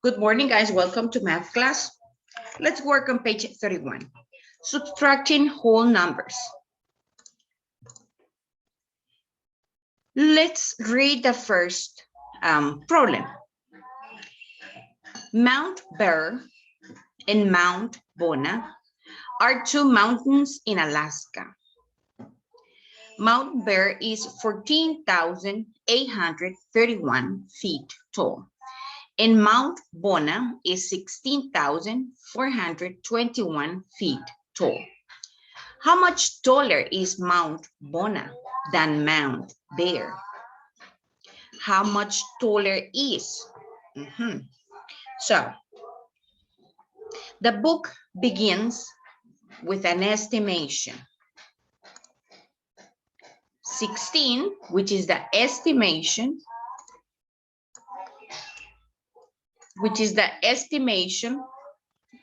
Good morning, guys. Welcome to math class. Let's work on page 31. Subtracting whole numbers. Let's read the first problem. Mount Bear and Mount Bona are two mountains in Alaska. Mount Bear is 14,831 feet tall, and Mount Bona is 16,421 feet tall. How much taller is Mount Bona than Mount Bear? How much taller is? So, the book begins with an estimation. 16, which is the estimation,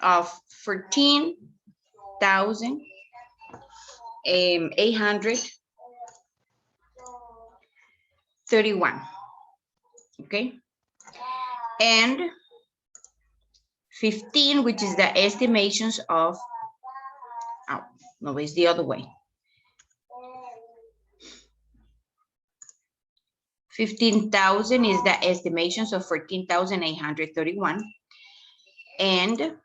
of 14,831, okay? And 15, which is the estimations of, oh, no, it's the other way. 15,000 is the estimations of 14,831, and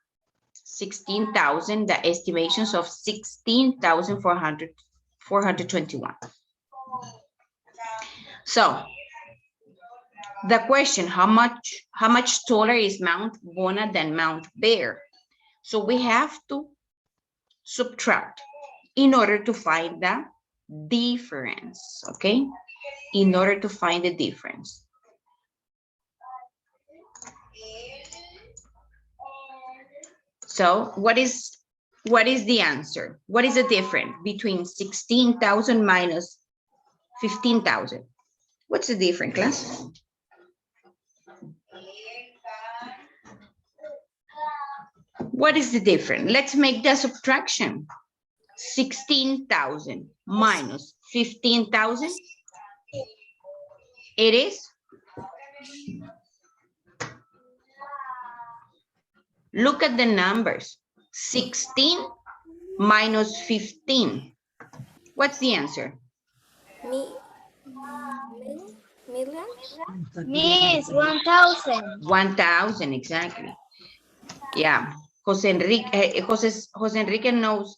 16,000 the estimations of 16,421. So the question, how much taller is Mount Bona than Mount Bear? So we have to subtract in order to find the difference, okay? In order to find the difference. So what is the answer? What is the difference between 16,000 minus 15,000? What's the difference, class? What is the difference? Let's make the subtraction. 16,000 minus 15,000. It is? Look at the numbers. 16 minus 15. What's the answer? Million? Miss, 1,000. 1,000, exactly. Yeah. Jose Enrique knows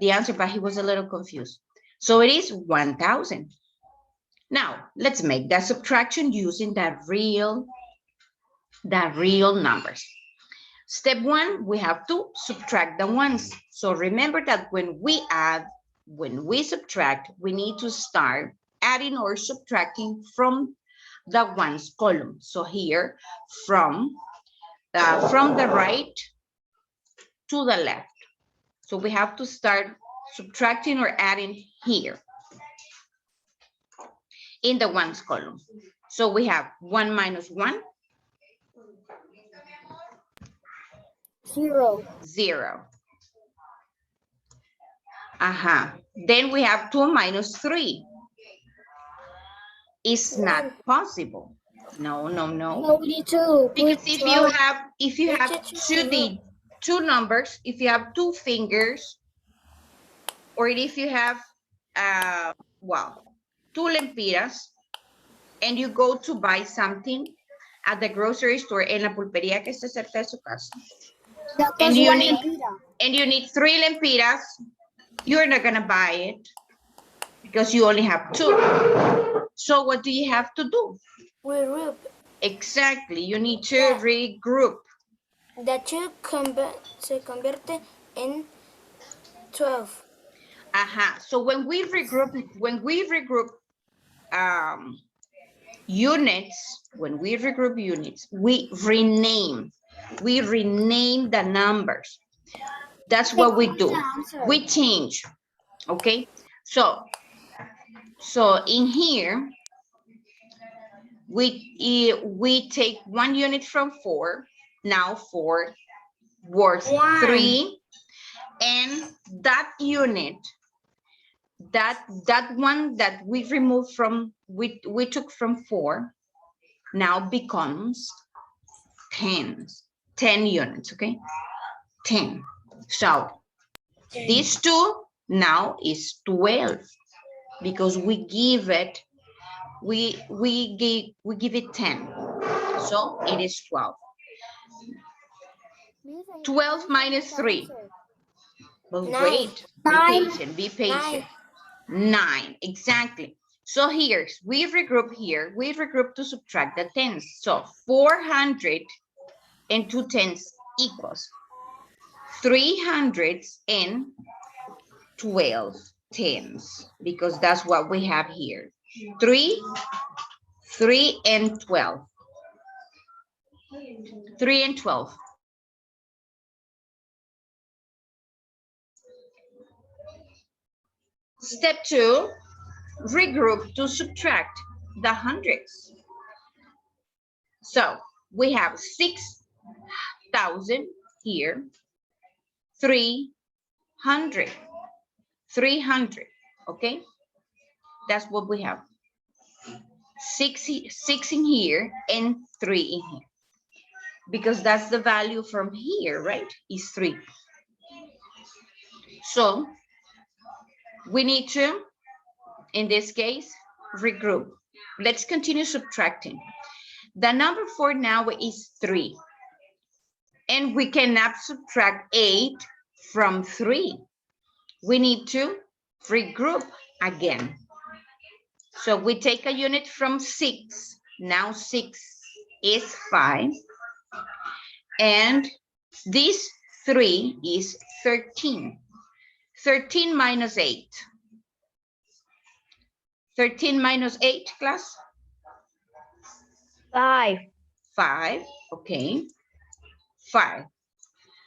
the answer, but he was a little confused. So it is 1,000. Now, let's make that subtraction using the real numbers. Step one, we have to subtract the ones. So remember that when we subtract, we need to start adding or subtracting from the ones column. So here, from the right to the left. So we have to start subtracting or adding here in the ones column. So we have 1 minus 1. 0. 0. Then we have 2 minus 3. It's not possible. No. Only 2. Because if you have two numbers, if you have 2 fingers, or if you have 2 lempiras, and you go to buy something at the grocery store, en la pulpería que está cerca de su casa, and you need 3 lempiras, you're not gonna buy it because you only have 2. So what do you have to do? Regroup. Exactly, you need to regroup. The 2 se convierte in 12. So when we regroup units, we rename the numbers. That's what we do. We change. Okay, so in here we take 1 unit from 4. Now 4 worth 3, and that unit, that one that we removed from, we took from 4, now becomes tens. 10 units, okay? 10. So these two now is 12 because we give it, we give it 10. So it is 12. 12 minus 3. But wait, be patient. 9, exactly. So here, we regroup to subtract the tens. So 400 and 2 tens equals 300 and 12 tens, because that's what we have here. 3 and 12. 3 and 12. Step 2, regroup to subtract the hundreds. So we have 6,000 here, 300, 300, okay? That's what we have. 6 in here and 3 in here. Because that's the value from here, right? Is 3. So we need to, in this case, regroup. Let's continue subtracting. The number 4 now is 3. And we cannot subtract 8 from 3. We need to regroup again. So we take a unit from 6. Now 6 is 5. And this 3 is 13. 13 minus 8. 13 minus 8, class? 5. 5, okay. 5.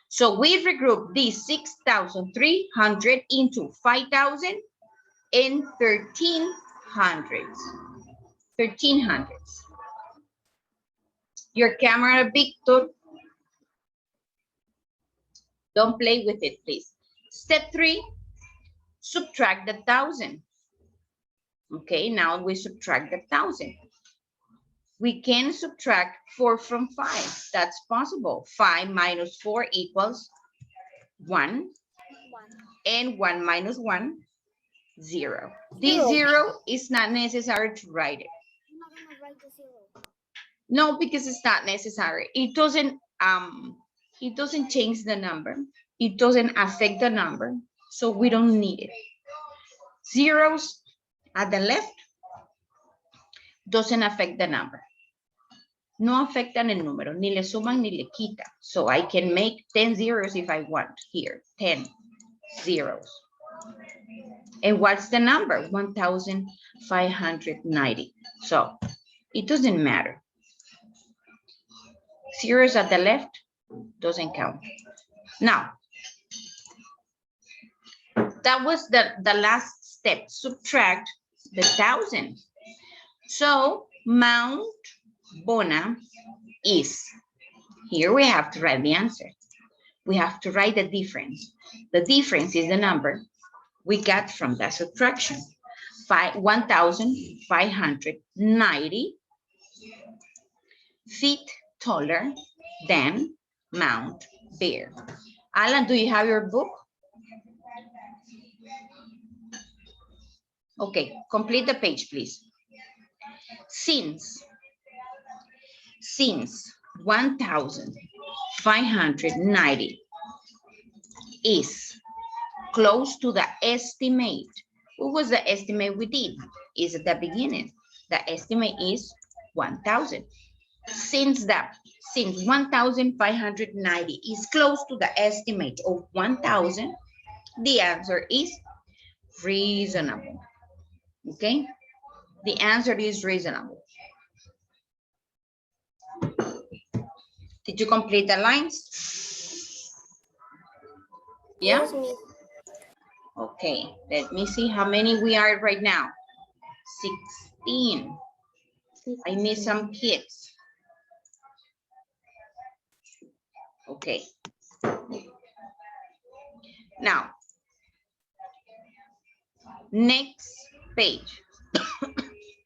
So we regroup these 6,300 into 5,000 and 1,300. 1,300. Your camera, Victor. Don't play with it, please. Step 3, subtract the 1,000. Okay, now we subtract the 1,000. We can subtract 4 from 5. That's possible. 5 minus 4 equals 1. And 1 minus 1, 0. This 0 is not necessary to write it. No, because it's not necessary. It doesn't change the number. It doesn't affect the number. So we don't need it. Zeros at the left doesn't affect the number. No afectan el número, ni le suman ni le quitan. So I can make 10 zeros if I want here, 10 zeros. And what's the number? 1,590. So it doesn't matter. Zeros at the left doesn't count. Now, that was the last step. Subtract the 1,000. So Mount Bona is, here we have to write the answer. We have to write the difference. The difference is the number we got from that subtraction. 1,590 feet taller than Mount Bear. Alan, do you have your book? Okay, complete the page, please. Since 1,590 is close to the estimate. What was the estimate we did? Is at the beginning. The estimate is 1,000. Since 1,590 is close to the estimate of 1,000, the answer is reasonable. Okay? The answer is reasonable. Did you complete the lines? Yeah? Yes, Miss. Okay, let me see how many we are right now. 16. I miss some kids. Okay. Now, next page.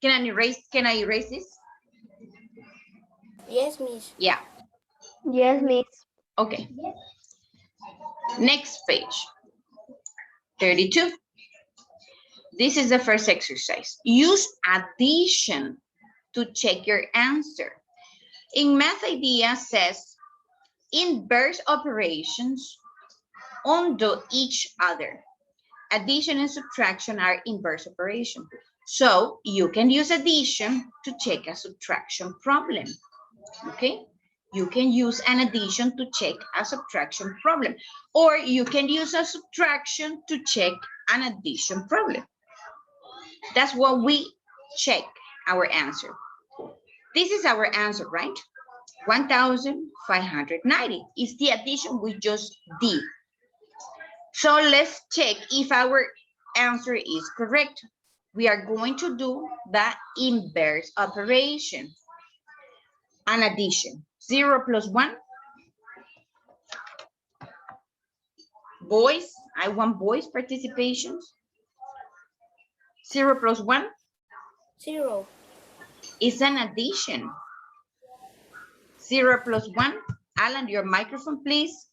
Can I erase this? Yes, Miss. Yeah. Yes, Miss. Okay. Next page. 32. This is the first exercise. Use addition to check your answer. In Math Idea says, inverse operations undo each other. Addition and subtraction are inverse operations. So you can use addition to check a subtraction problem, okay? You can use an addition to check a subtraction problem, or you can use a subtraction to check an addition problem. That's what we check our answer. This is our answer, right? 1,590 is the addition we just did. So let's check if our answer is correct. We are going to do the inverse operation. An addition. 0 plus 1. Boys, I want boys' participations. 0 plus 1. 0. Is an addition. 0 plus 1. Alan, your microphone, please.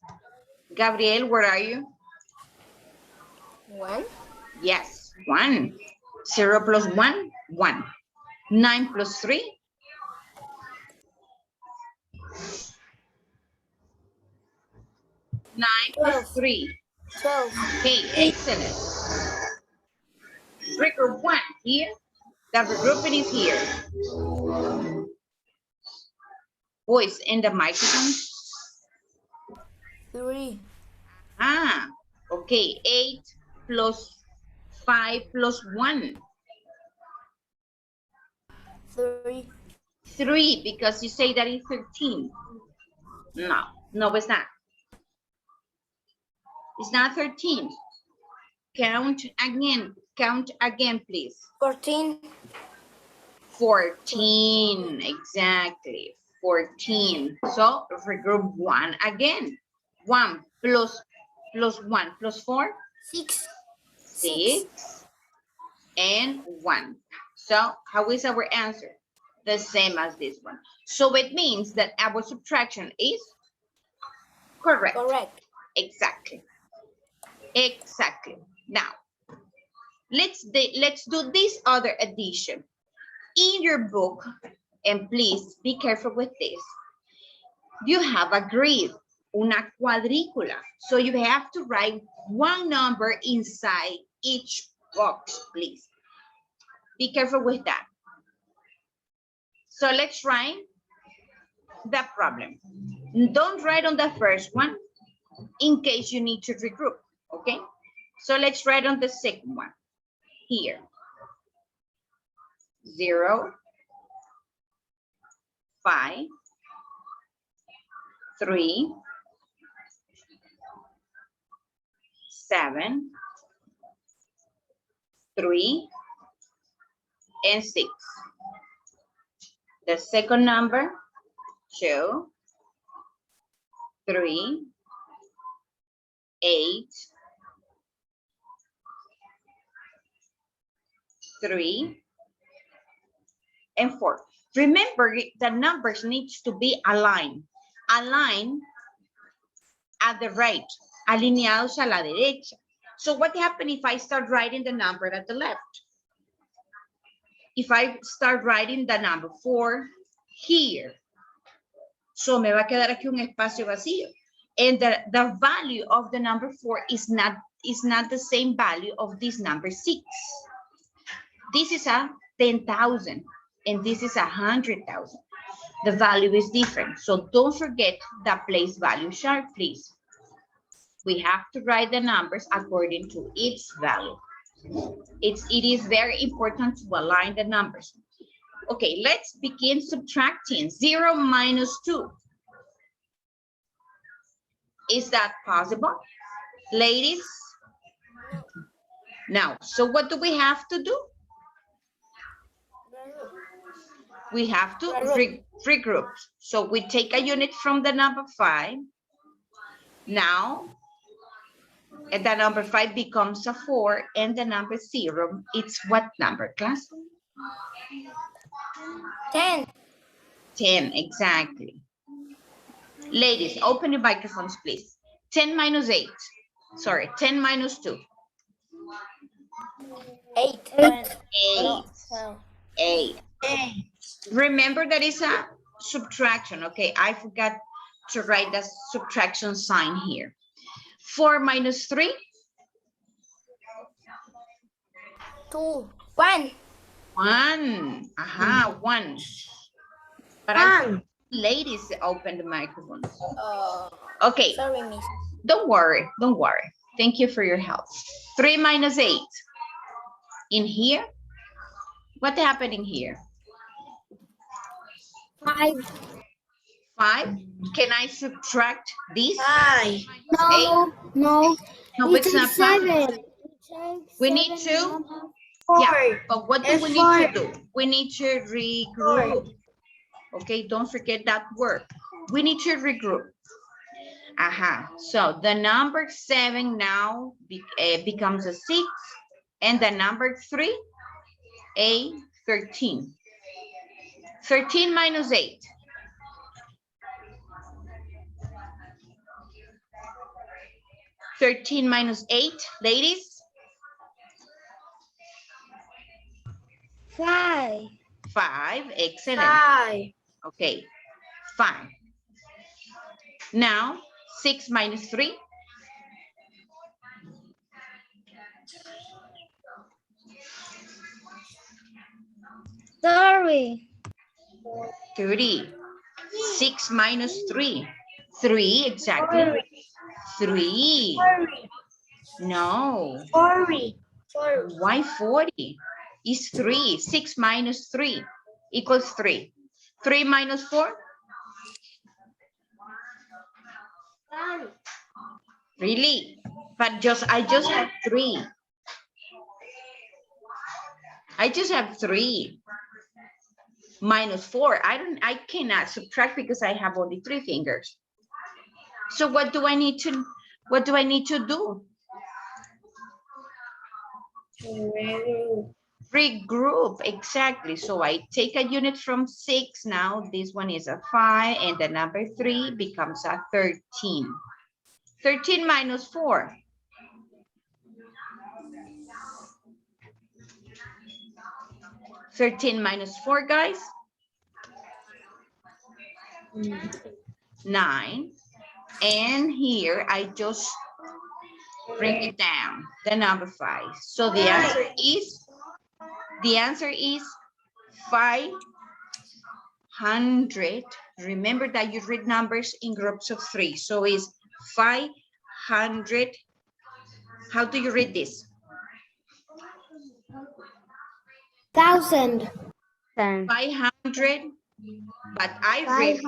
Gabriel, where are you? 1. Yes, 1. 0 plus 1, 1. 9 plus 3. 9 plus 3. 12. Okay, excellent. Regroup 1 here. The regrouping is here. Voice in the microphone. 3. Ah, okay. 8 plus 5 plus 1. 3. 3, because you say that it's 13. No, it's not. It's not 13. Count again, please. 14. 14, exactly. 14. So regroup 1 again. 1 plus 1 plus 4. 6. 6 and 1. So how is our answer? The same as this one. So it means that our subtraction is correct. Correct. Exactly. Exactly. Now, let's do this other addition. In your book, and please be careful with this, you have a grid, una cuadrícula. So you have to write one number inside each box, please. Be careful with that. So let's write the problem. Don't write on the first one in case you need to regroup, okay? So let's write on the second one here. 0, 5, 3, 7, 3, and 6. The second number, 2, 3, 8, 3, and 4. Remember, the numbers needs to be aligned. Aligned at the right, alineados a la derecha. So what happens if I start writing the number at the left? If I start writing the number 4 here, so me va a quedar aquí un espacio vacío. And the value of the number 4 is not the same value of this number 6. This is a 10,000 and this is 100,000. The value is different. So don't forget the place value chart, please. We have to write the numbers according to its value. It is very important to align the numbers. Okay, let's begin subtracting. 0 minus 2. Is that possible, ladies? No. So what do we have to do? We have to regroup. So we take a unit from the number 5. Now, and the number 5 becomes a 4, and the number 0, it's what number, class? 10. 10, exactly. Ladies, open your microphones, please. 10 minus 8. Sorry, 10 minus 2. 8. 8. No, no. 8. Remember that is a subtraction, okay? I forgot to write the subtraction sign here. 4 minus 3. 2. 1. 1. Aha, 1. But ladies, open the microphones. Okay. Sorry, miss. Don't worry. Don't worry. Thank you for your help. 3 minus 8. In here, what happened in here? 5. 5. Can I subtract this? 5. No, no. No, it's not 7. We need to. 4. Yeah, but what do we need to do? We need to regroup. Okay, don't forget that word. We need to regroup. Aha, so the number 7 now becomes a 6, and the number 3, a 13. 13 minus 8. 13 minus 8, ladies. 5. 5, excellent. 5. Okay, 5. Now, 6 minus 3. 30. 30. 6 minus 3. 3, exactly. 3. No. 40. Why 40? It's 3. 6 minus 3 equals 3. 3 minus 4? Really? But I just have 3. I just have 3. Minus 4. I cannot subtract because I have only 3 fingers. So what do I need to do? Regroup, exactly. So I take a unit from 6 now. This one is a 5 and the number 3 becomes a 13. 13 minus 4. 13 minus 4, guys. 9. And here I just bring it down, the number 5. So the answer is 500. Remember that you read numbers in groups of 3. So it's 500. How do you read this? 1,000. 500. But I read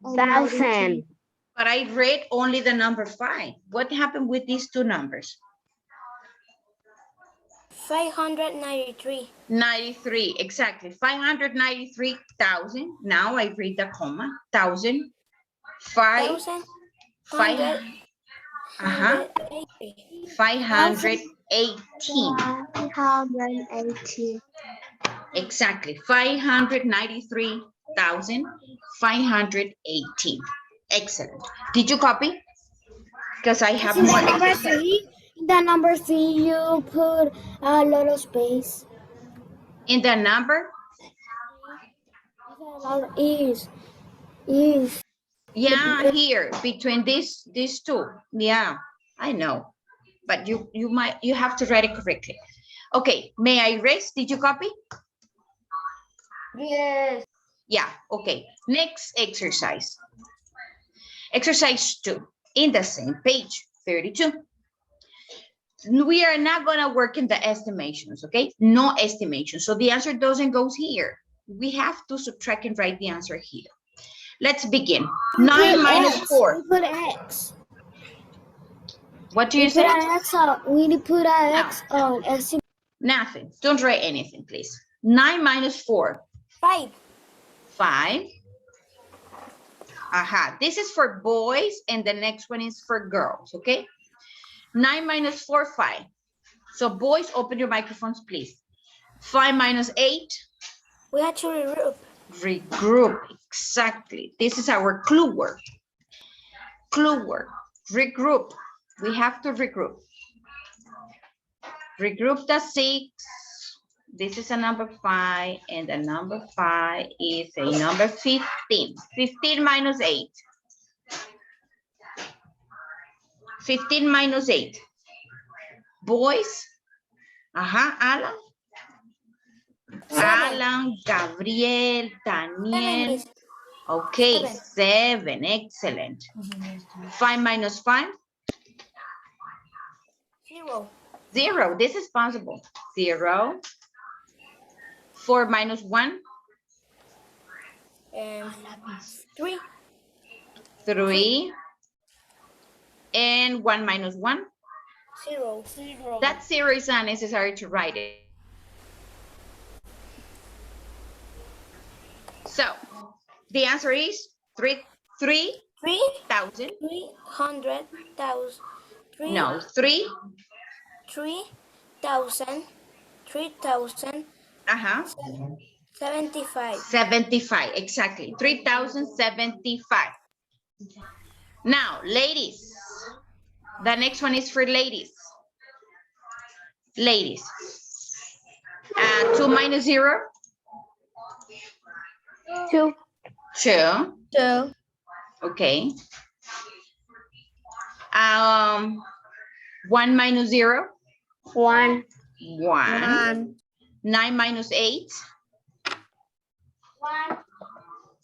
1,000. But I read only the number 5. What happened with these two numbers? 593. 93, exactly. 593,000. Now I read the comma. 1,000. 5. 518. 580. Exactly. 593,518. Excellent. Did you copy? Because I have more. The number 3, you put a lot of space. In the number? Is. Yeah, here between these two. Yeah, I know. But you have to write it correctly. Okay, may I erase? Did you copy? Yes. Yeah, okay. Next exercise. Exercise 2 in the same page, 32. We are not going to work in the estimations, okay? No estimation. So the answer doesn't go here. We have to subtract and write the answer here. Let's begin. 9 minus 4. We put X. What do you say? We put an X on estimate. Nothing. Don't write anything, please. 9 minus 4. 5. 5. Aha. This is for boys and the next one is for girls, okay? 9 minus 4, 5. So boys, open your microphones, please. 5 minus 8. We have to regroup. Regroup, exactly. This is our clue word. Clue word. Regroup. We have to regroup. Regroup the 6. This is a number 5, and the number 5 is a number 15. 15 minus 8. 15 minus 8. Boys. Alan. 7. Alan, Gabriel, Daniel. 7. Okay, 7. 7. Excellent. 5 minus 5. 0. 0. This is possible. 0. 4 minus 1. 3. 3. And 1 minus 1. 0. That 0 is unnecessary to write it. So, the answer is 3,000. 300,000. No, 3. 3,000. 75. 75, exactly. 3,075. Now, ladies. The next one is for ladies. Ladies. 2 minus 0. 2. 2. 2. Okay. 1 minus 0. 1. 1. 9 minus 8.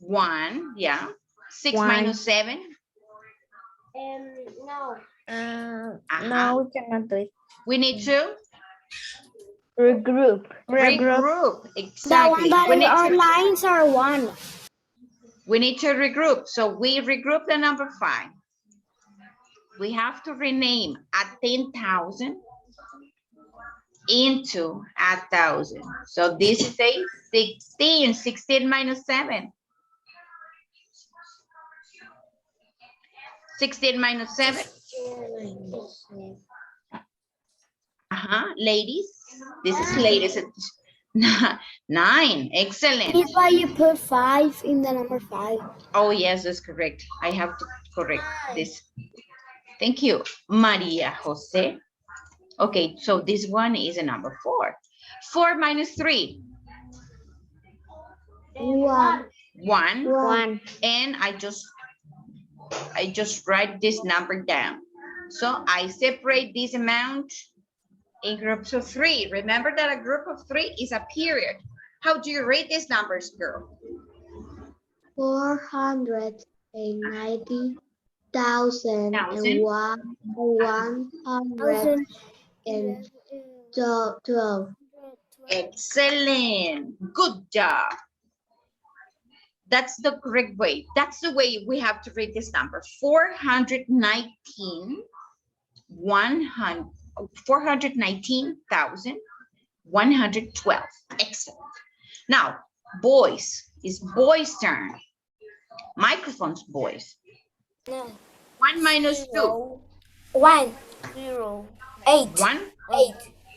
1. Yeah. 6 minus 7. No. No, we cannot do it. We need to Regroup. regroup. Exactly. Our lines are 1. We need to regroup. So we regroup the number 5. We have to rename a 10,000 into 1,000. So this is a 16. 16 minus 7. 16 minus 7. Ladies. This is ladies. 9. Excellent. That's why you put 5 in the number 5. Oh, yes, that's correct. I have to correct this. Thank you, Maria Jose. Okay, so this one is a number 4. 4 minus 3. 1. 1. And I just write this number down. So I separate this amount in groups of 3. Remember that a group of 3 is a period. How do you rate these numbers, girl? 490,000 and 112. Excellent. Good job. That's the correct way. That's the way we have to read this number. 419,112. Excellent. Now, boys. It's boys' turn. Microphones, boys. No. 1 minus 2. 1. 0. 8. 1.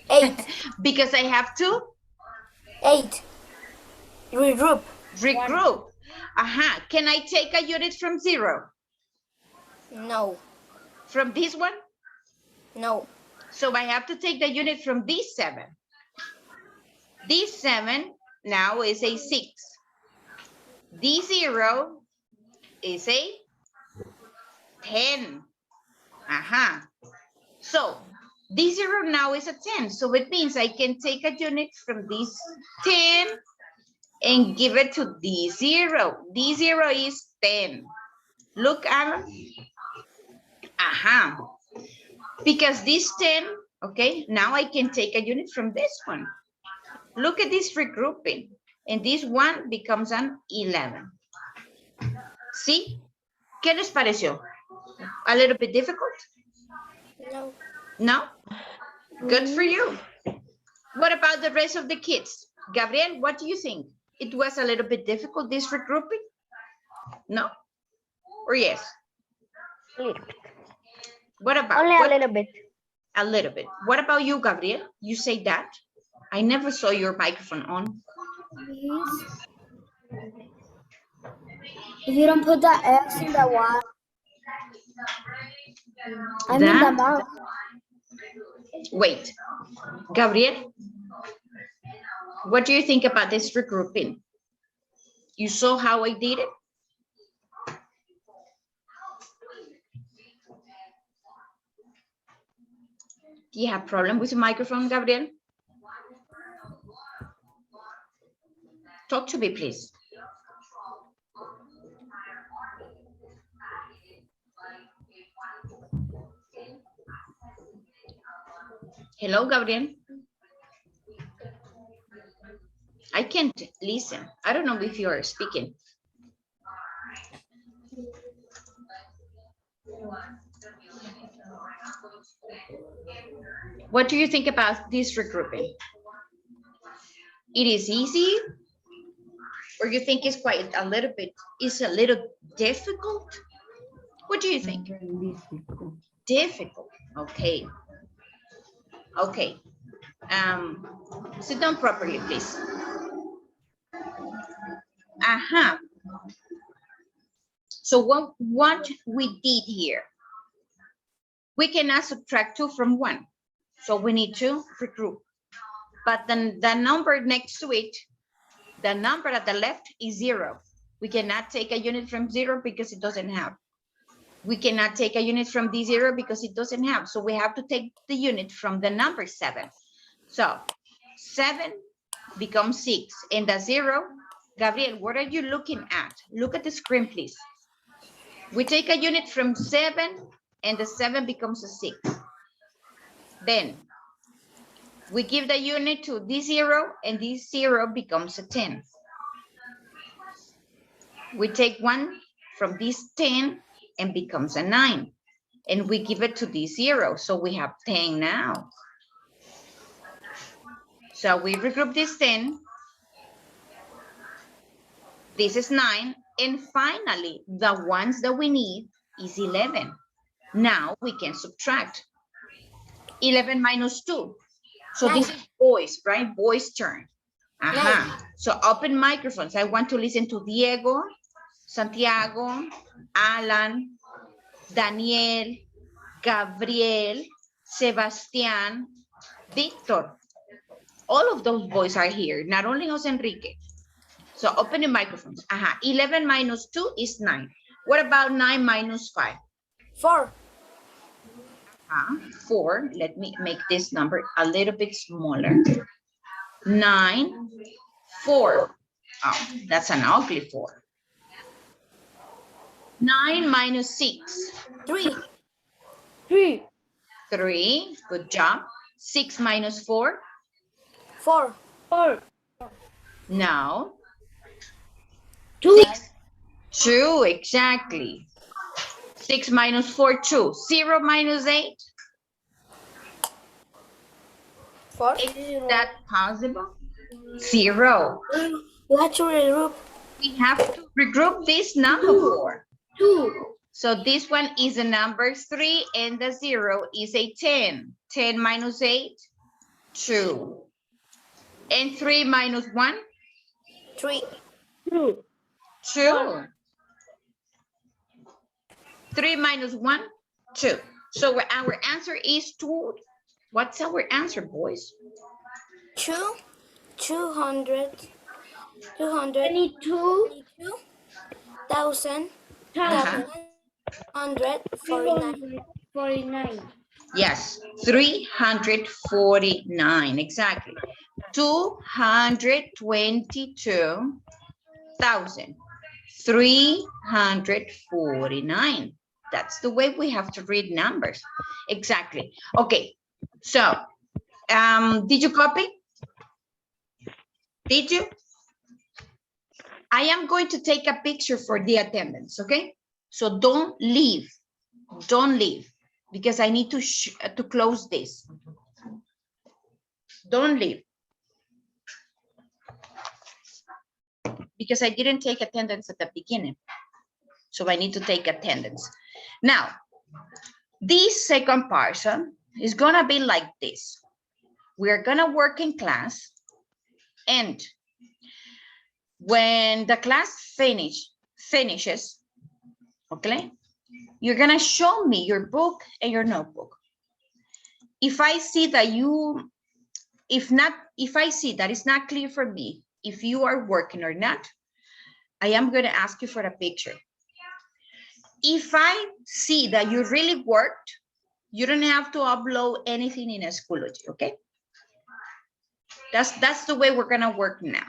8. Because I have to 8. Regroup. regroup. Can I take a unit from 0? No. From this one? No. So I have to take the unit from this 7. This 7 now is a 6. This 0 is a 10. So this 0 now is a 10. So it means I can take a unit from this 10 and give it to this 0. This 0 is 10. Look, Alan. Because this 10, okay, now I can take a unit from this one. Look at this regrouping. And this one becomes an 11. See? ¿Qué les pareció? A little bit difficult? No. No? Good for you. What about the rest of the kids? Gabriel, what do you think? It was a little bit difficult, this regrouping? No? Or yes? What about? Only a little bit. A little bit. What about you, Gabriel? You say that? I never saw your microphone on. If you don't put the X in the Y. I mean the mark. Wait, Gabriel, what do you think about this regrouping? You saw how I did it? Do you have a problem with the microphone, Gabriel? Talk to me, please. Hello, Gabriel. I can't listen. I don't know if you are speaking. What do you think about this regrouping? It is easy, or you think it's quite a little bit, it's a little difficult? What do you think? Difficult. Difficult, okay. Okay, sit down properly, please. So what we did here, we cannot subtract 2 from 1. So we need to regroup. But then the number next to it, the number at the left is 0. We cannot take a unit from 0 because it doesn't have. We cannot take a unit from the 0 because it doesn't have. So we have to take the unit from the number 7. So 7 becomes 6. And the 0, Gabriel, what are you looking at? Look at the screen, please. We take a unit from 7 and the 7 becomes a 6. Then we give the unit to this 0 and this 0 becomes a 10. We take 1 from this 10 and becomes a 9. And we give it to this 0. So we have 10 now. So we regroup this 10. This is 9. And finally, the ones that we need is 11. Now we can subtract 11 minus 2. So this is boys, right? Boys' turn. So open microphones. I want to listen to Diego, Santiago, Alan, Daniel, Gabriel, Sebastian, Victor. All of those boys are here, not only Jose Enrique. So open the microphones. 11 minus 2 is 9. What about 9 minus 5? 4. 4. Let me make this number a little bit smaller. 9, 4. Oh, that's an ugly 4. 9 minus 6. 3. 3. 3. Good job. 6 minus 4. 4. 4. No. 2. 2, exactly. 6 minus 4, 2. 0 minus 8. 4. Is that possible? 0. You have to regroup. We have to regroup this number 4. 2. So this one is a number 3 and the 0 is a 10. 10 minus 8, 2. And 3 minus 1? 3. 2. 2. 3 minus 1, 2. So our answer is 2. What's our answer, boys? 49. Yes, 349, exactly. 222,349. That's the way we have to read numbers. Exactly. Okay, so did you copy? Did you? I am going to take a picture for the attendance, okay? So don't leave. Don't leave because I need to close this. Don't leave. Because I didn't take attendance at the beginning. So I need to take attendance. Now, this second portion is gonna be like this. We're gonna work in class, and when the class finishes, okay, You're gonna show me your book and your notebook. If I see that if I see that it's not clear for me, if you are working or not, I am gonna ask you for a picture. If I see that you really worked, you don't have to upload anything in Schoology, okay? That's the way we're gonna work now.